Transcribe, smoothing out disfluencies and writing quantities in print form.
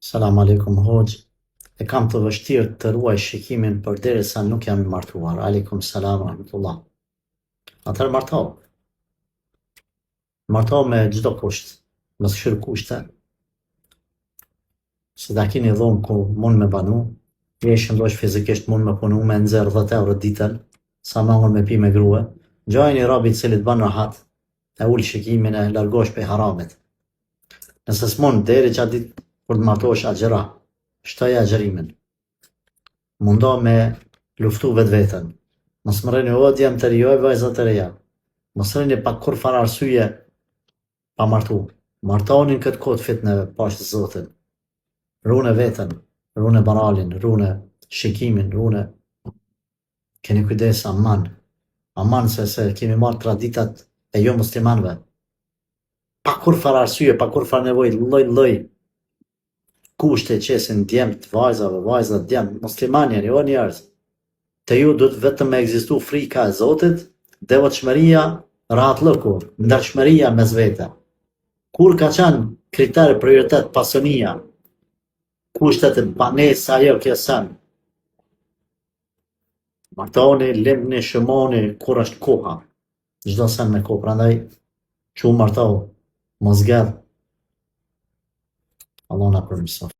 Salam aleikum hoxh. E kam të vështirë të ruaj shikimin përderisa nuk jam i martuar. Aleikum salam rahmetullah. Atëherë martohu. Martohu me çdo kusht. Mos shir kushte. Se ta keni dhunë ku mund me banu, je i shëndosh fizikisht mund me punu me nxerr 10 euro ditën, sa mangur me pi me grua. Gjojni robi i cili të bën rahat, e ul shikimin e largosh prej haramit. Nëse s'mund deri gjatë ditë kur të martohesh agjëra, shtoj agjërimin. Mundo me luftu vetveten. Mos më rreni o djem të rijoj vajza të reja. Mos rreni pa kur fare arsye pa martu. Martoni në këtë kohë të fitneve pashtë Zotin. Rune veten, rune banalin, rune shikimin, rune keni kujdes aman. Aman se kemi marrë traditat e jo muslimanëve. Pa kur fare arsye, pa kur fare nevojë, lloj kushte qesin djemt vajzave, vajzat djemt, musliman jeni, o njerëz. Te ju duhet vetëm me ekzistu frika e Zotit, devotshmëria, rahatlëku, ndershmëria mes vete. Kur ka qenë kriter prioritet pasionia, kushtet e banesa ajo kjo sen. Martoni, lindni, shëmoni, kur është koha. Çdo sen me kohë, prandaj çu martohu, mos gedh. Allah na përmirësoft.